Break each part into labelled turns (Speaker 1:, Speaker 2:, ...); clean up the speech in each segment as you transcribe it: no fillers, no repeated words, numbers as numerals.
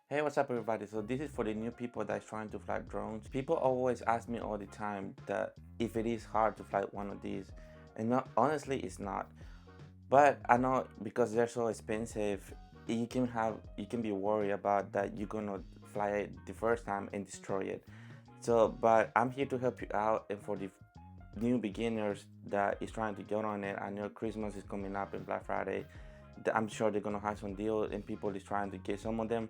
Speaker 1: Hey, what's up everybody? So this is for the new people that's trying to fly drones. People always ask me all the time that if it is hard to fly one of these. And not, honestly, it's not. But I know because they're so expensive, you can be worried about that you're gonna fly it the first time and destroy it. So, but I'm here to help you out, and for the new beginners that is trying to get on it, I know Christmas is coming up and Black Friday. I'm sure they're gonna have some deals and people is trying to get some of them.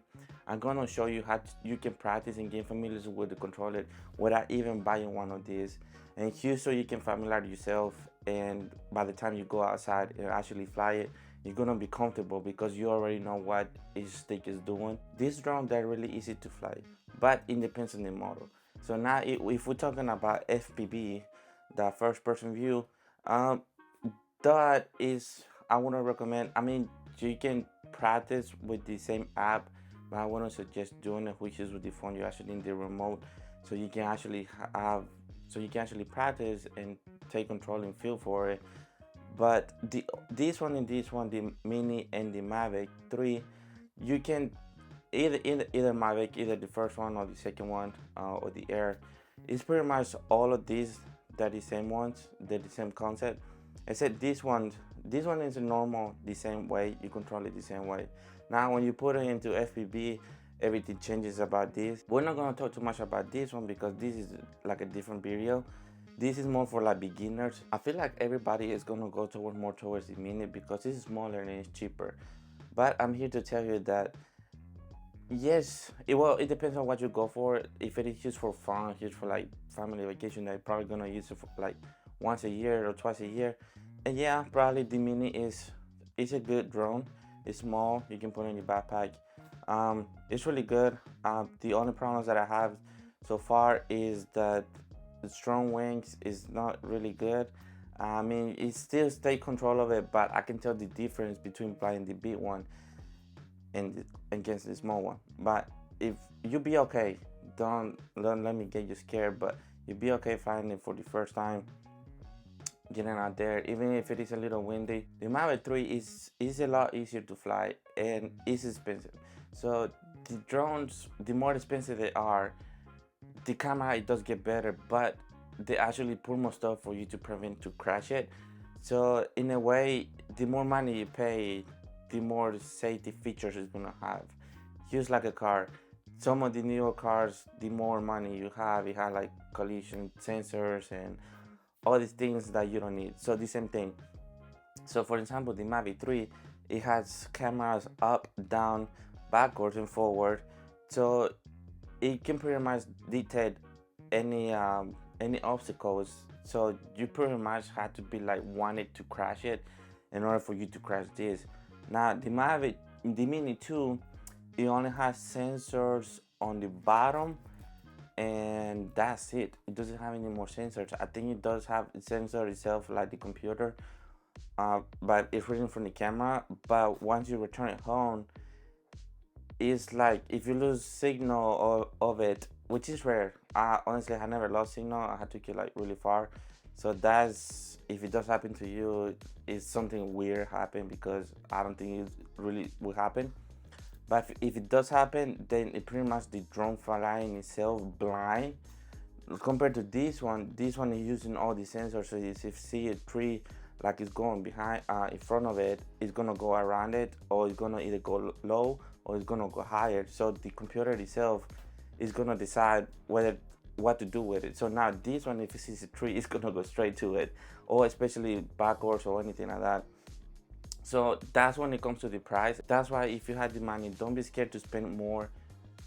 Speaker 1: I'm gonna show you how you can practice and get familiar with the controller without even buying one of these. And here so you can familiarize yourself, and by the time you go outside and actually fly it, you're gonna be comfortable because you already know what each stick is doing. These drones they're really easy to fly, but it depends on the model. So now if we're talking about FPV, the first person view, um, that is I want to recommend. I mean, you can practice with the same app, but I want to suggest doing it, which is with the phone. You actually need the remote, so you can actually practice and take control and feel for it. But this one and this one, the Mini and the Mavic 3, you can either Mavic, either the first one or the second one, or the Air. It's pretty much all of these. They're the same ones. They're the same concept. Except this one is normal the same way. You control it the same way. Now, when you put it into FPV, everything changes about this. We're not gonna talk too much about this one because this is like a different video. This is more for like beginners. I feel like everybody is gonna go toward more towards the Mini because it's smaller and it's cheaper. But I'm here to tell you that yes, it depends on what you go for. If it is just for fun, just for like family vacation, they're probably gonna use it for like once a year or twice a year. And yeah, probably the Mini is a good drone. It's small, you can put it in your backpack. It's really good. The only problems that I have so far is that the strong wings is not really good. I mean, it still stay control of it, but I can tell the difference between flying the big one and against the small one. But if you be okay, don't let me get you scared. But you'll be okay flying it for the first time, getting out there, even if it is a little windy. The Mavic 3 is a lot easier to fly and is expensive. So the drones, the more expensive they are, the camera it does get better, but they actually put more stuff for you to prevent to crash it. So in a way, the more money you pay, the more safety features it's gonna have. Just like a car, some of the newer cars, the more money you have, it has like collision sensors and all these things that you don't need. So the same thing. So for example, the Mavic 3, it has cameras up, down, backwards, and forward. So it can pretty much detect any obstacles. So you pretty much had to be like wanted to crash it in order for you to crash this. Now the Mavic, the Mini 2, it only has sensors on the bottom, and that's it. It doesn't have any more sensors. I think it does have a sensor itself like the computer, but it's reading from the camera. But once you return it home, it's like if you lose signal of it, which is rare. Honestly, I never lost signal. I had to get like really far. So that's if it does happen to you, it's something weird happen because I don't think it really will happen. But if it does happen, then it pretty much the drone flying itself blind. Compared to this one is using all the sensors. So if you see a tree like it's going behind, in front of it, it's gonna go around it, or it's gonna either go low or it's gonna go higher. So the computer itself is gonna decide what to do with it. So now this one, if it sees a tree, it's gonna go straight to it, or especially backwards or anything like that. So that's when it comes to the price. That's why if you have the money, don't be scared to spend more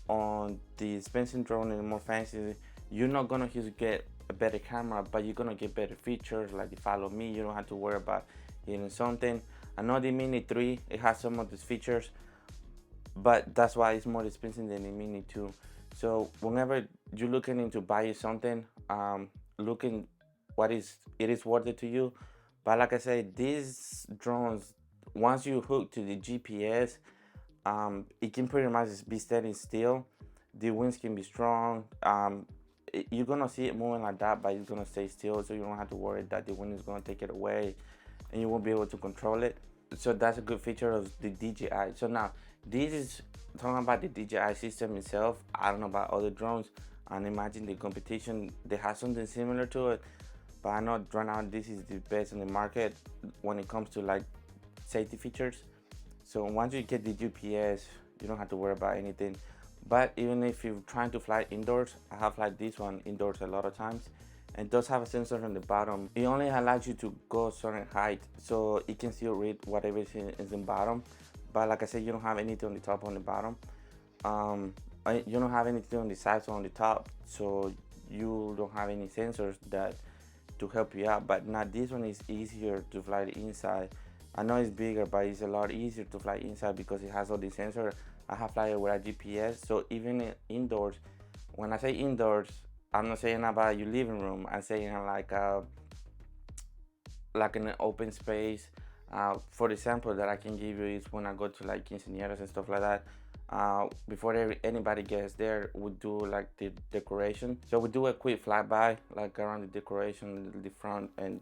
Speaker 1: on the expensive drone and more fancy. You're not gonna just get a better camera, but you're gonna get better features like the follow me. You don't have to worry about hitting something. I know the Mini 3, it has some of these features, but that's why it's more expensive than the Mini 2. So whenever you're looking into buying something, looking what is it is worth it to you. But like I said, these drones, once you hook to the GPS, it can pretty much be standing still. The winds can be strong. You're gonna see it moving like that, but it's gonna stay still, so you don't have to worry that the wind is gonna take it away, and you won't be able to control it. So that's a good feature of the DJI. So now this is talking about the DJI system itself, I don't know about other drones, and imagine the competition, they have something similar to it, but I know right now this is the best in the market when it comes to like safety features. So once you get the GPS, you don't have to worry about anything. But even if you're trying to fly indoors, I have flight this one indoors a lot of times, and it does have a sensor on the bottom. It only allows you to go a certain height, so it can still read whatever is in the bottom. But like I said, you don't have anything on the top or on the bottom. You don't have anything on the sides or on the top, so you don't have any sensors that to help you out. But now this one is easier to fly inside. I know it's bigger, but it's a lot easier to fly inside because it has all the sensors. I have fly it with a GPS, so even indoors, when I say indoors, I'm not saying about your living room. I'm saying like in an open space. For example, that I can give you is when I go to like quinceañeras and stuff like that. Before anybody gets there, we do like the decoration. So we do a quick flyby, like around the decoration, the front and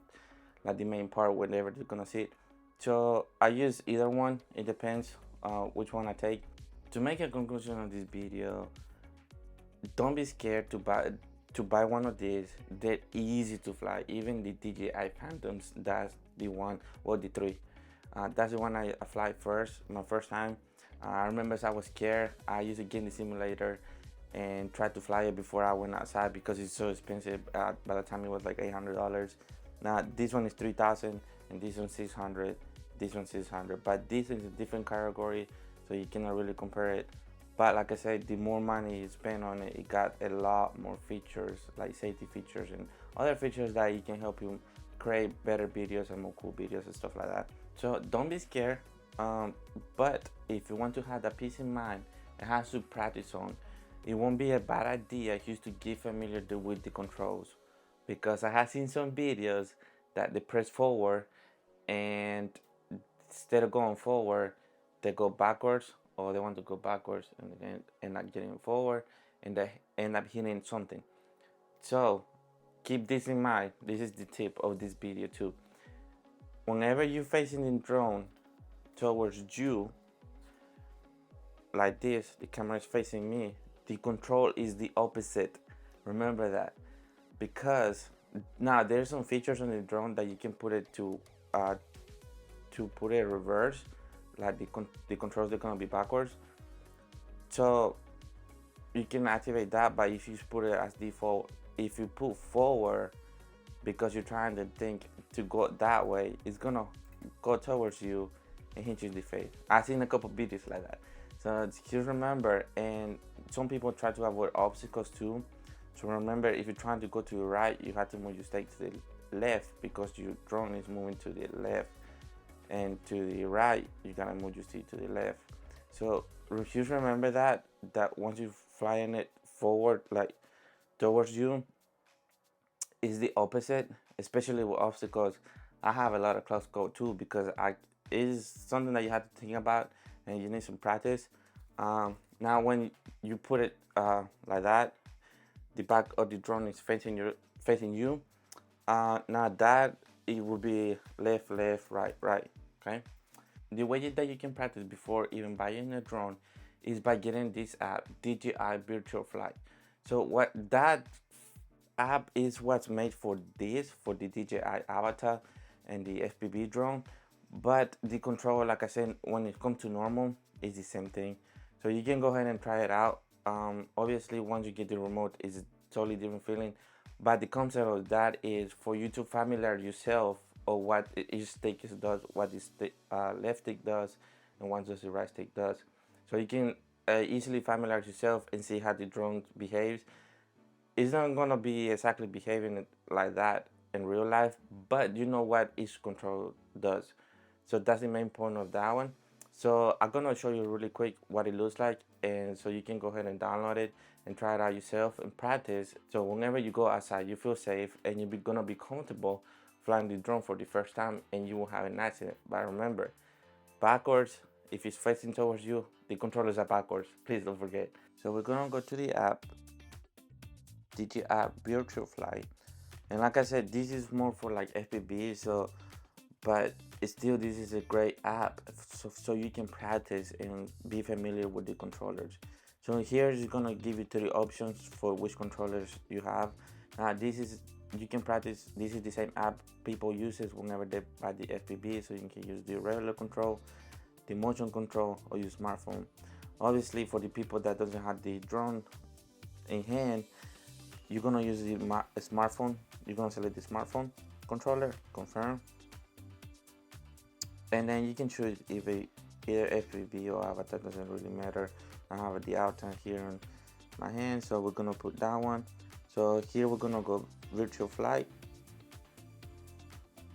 Speaker 1: like the main part, wherever they're gonna sit. So I use either one. It depends which one I take. To make a conclusion on this video, don't be scared to buy one of these. They're easy to fly. Even the DJI Phantoms, that's the one, or the three. That's the one I fly first, my first time. I remember I was scared. I used to get in the simulator and try to fly it before I went outside because it's so expensive. By the time it was like $800. Now this one is 3,000 and this one 600. This one 600. But this is a different category, so you cannot really compare it. But like I said, the more money you spend on it, it got a lot more features, like safety features and other features that you can help you create better videos and more cool videos and stuff like that. So don't be scared. But if you want to have that peace in mind, it has to practice on. It won't be a bad idea just to get familiar with the controls, because I have seen some videos that they press forward and instead of going forward, they go backwards, or they want to go backwards and then end up getting forward and they end up hitting something. So keep this in mind. This is the tip of this video too. Whenever you're facing the drone towards you, like this, the camera is facing me, the control is the opposite. Remember that, because now there's some features on the drone that you can put it to put it reverse, like the controls are gonna be backwards. So you can activate that, but if you put it as default, if you put forward because you're trying to think to go that way, it's gonna go towards you and hit you in the face. I've seen a couple videos like that. So just remember, and some people try to avoid obstacles too. So remember, if you're trying to go to the right, you have to move your stick to the left because your drone is moving to the left, and to the right, you gotta move your stick to the left. So just remember that once you're flying it forward, like towards you, is the opposite, especially with obstacles. I have a lot of close call too because it is something that you have to think about and you need some practice. Now when you put it like that, the back of the drone is facing you. Now that it will be left, right, okay? The way that you can practice before even buying a drone is by getting this app, DJI Virtual Flight. So what that app is what's made for this, for the DJI Avatar and the FPV drone. But the controller, like I said, when it comes to normal, is the same thing. So you can go ahead and try it out. Obviously, once you get the remote, it's a totally different feeling. But the concept of that is for you to familiarize yourself or what each stick does, what the left stick does, and what does the right stick does. So you can easily familiarize yourself and see how the drone behaves. It's not gonna be exactly behaving like that in real life, but you know what each control does. So that's the main point of that one. So I'm gonna show you really quick what it looks like, and so you can go ahead and download it and try it out yourself and practice. So whenever you go outside, you feel safe and you're gonna be comfortable flying the drone for the first time, and you won't have an accident. But remember, backwards, if it's facing towards you, the controllers are backwards. Please don't forget. So we're gonna go to the app, DJI Virtual Flight, and like I said, this is more for like FPV. So but still this is a great app, so you can practice and be familiar with the controllers. So here is gonna give you 3 options for which controllers you have. This is, you can practice, this is the same app people uses whenever they buy the FPV, so you can use the regular control, the motion control, or your smartphone. Obviously for the people that doesn't have the drone in hand, you're gonna use the smartphone. You're gonna select the smartphone controller, confirm, and then you can choose either FPV or avatar, doesn't really matter. I have the avatar here in my hand, so we're gonna put that one. So here we're gonna go Virtual Flight,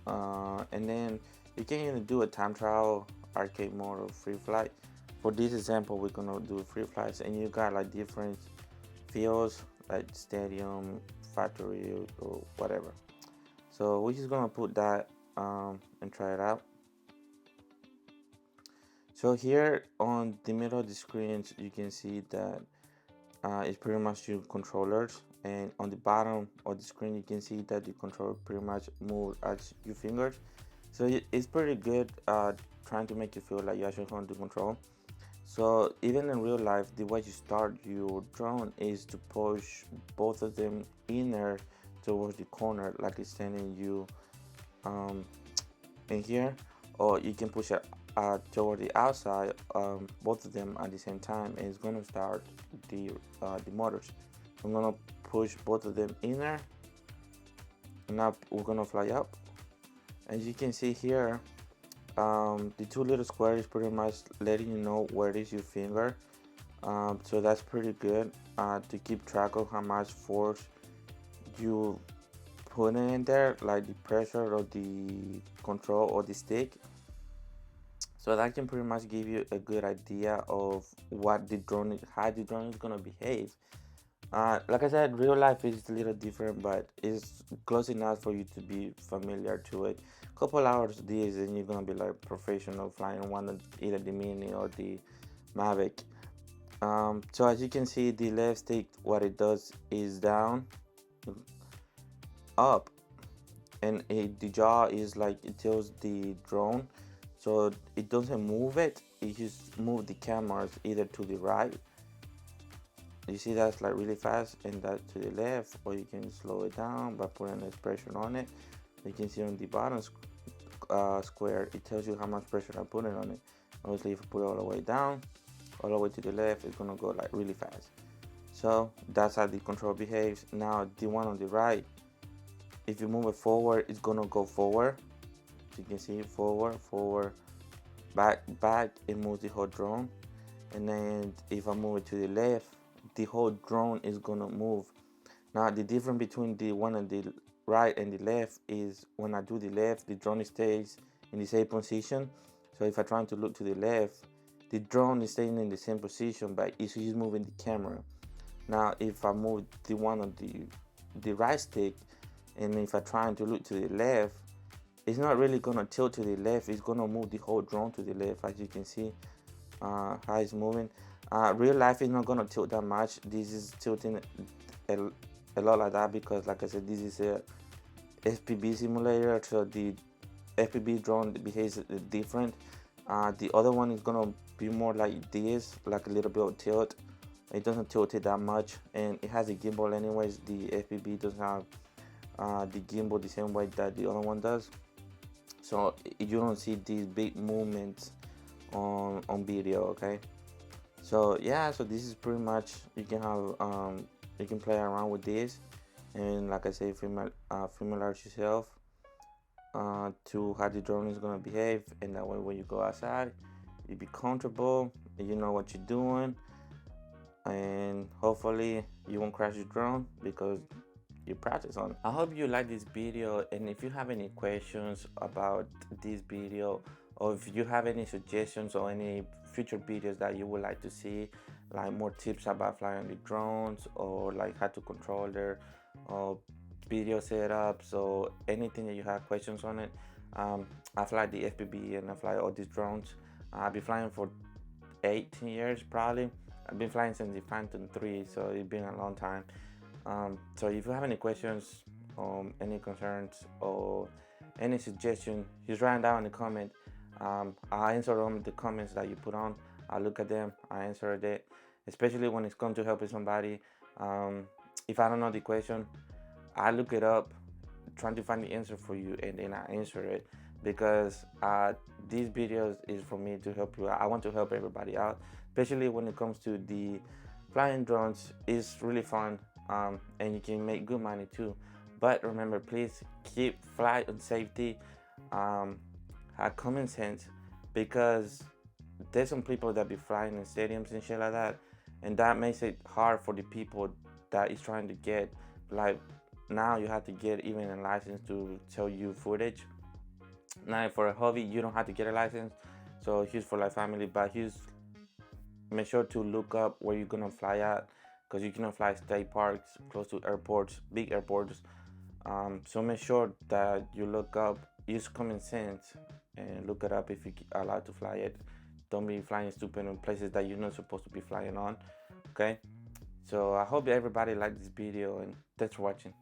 Speaker 1: and then you can either do a time trial, arcade mode, or free flight. For this example, we're gonna do free flights, and you got like different fields like stadium, factory, or whatever. So we're just gonna put that and try it out. So here on the middle of the screen, you can see that it's pretty much your controllers, and on the bottom of the screen you can see that the controller pretty much moves as your fingers. So it's pretty good, trying to make you feel like you actually hold the control. So even in real life, the way you start your drone is to push both of them inner towards the corner, like it's sending you in here, or you can push it toward the outside, both of them at the same time, and it's going to start the motors. I'm going to push both of them inner, and now we're going to fly up. As you can see here, the 2 little squares pretty much letting you know where is your finger, so that's pretty good to keep track of how much force you put in there, like the pressure of the control or the stick. So that can pretty much give you a good idea of what the drone, how the drone is gonna behave. Like I said, real life is a little different, but it's close enough for you to be familiar to it. Couple hours this, and you're gonna be like professional flying one of either the Mini or the Mavic. So as you can see, the left stick, what it does is down, up, and the jaw is like, it tells the drone, so it doesn't move it, it just move the cameras either to the right. You see that's like really fast, and that to the left, or you can slow it down by putting less pressure on it. You can see on the bottom square, it tells you how much pressure I'm putting on it. Obviously if I put it all the way down, all the way to the left, it's gonna go like really fast. So that's how the control behaves. Now the one on the right, if you move it forward, it's gonna go forward. So you can see forward, back, it moves the whole drone. And then if I move it to the left, the whole drone is gonna move. Now the difference between the one on the right and the left is when I do the left, the drone stays in the same position. So if I try to look to the left, the drone is staying in the same position, but it's just moving the camera. Now if I move the one on the right stick, and if I try to look to the left, it's not really gonna tilt to the left, it's gonna move the whole drone to the left, as you can see how it's moving. Real life is not gonna tilt that much. This is tilting a lot like that because, like I said, this is a FPV simulator, so the FPV drone behaves different. The other one is gonna be more like this, like a little bit of tilt. It doesn't tilt it that much, and it has a gimbal anyways. The FPV doesn't have the gimbal the same way that the other one does, so you don't see these big movements on video. Okay, so yeah, so this is pretty much, you can have you can play around with this, and like I say, familiarize yourself to how the drone is gonna behave, and that way when you go outside, you be comfortable, you know what you're doing, and hopefully you won't crash your drone because you practice on it. I hope you like this video, and if you have any questions about this video, or if you have any suggestions or any future videos that you would like to see, like more tips about flying the drones, or like how to control their video setups, or anything that you have questions on it, I fly the FPV and I fly all these drones. I've been flying for 18 years probably. I've been flying since the Phantom 3, so it's been a long time. So if you have any questions, any concerns, or any suggestion, just write down in the comment. I answer them the comments that you put on. I look at them, I answer it, especially when it's come to helping somebody. If I don't know the question, I look it up, trying to find the answer for you, and then I answer it, because these videos is for me to help you. I want to help everybody out, especially when it comes to the flying drones. It's really fun, and you can make good money too. But remember, please keep flight and safety, have common sense, because there's some people that be flying in stadiums and shit like that, and that makes it hard for the people that is trying to get, like, now you have to get even a license to tell you footage. Now for a hobby you don't have to get a license, so here's for like family, but here's, make sure to look up where you're gonna fly at, because you cannot fly state parks close to airports, big airports. So make sure that you look up, use common sense, and look it up if you're allowed to fly it. Don't be flying stupid in places that you're not supposed to be flying on. Okay, so I hope everybody liked this video, and thanks for watching.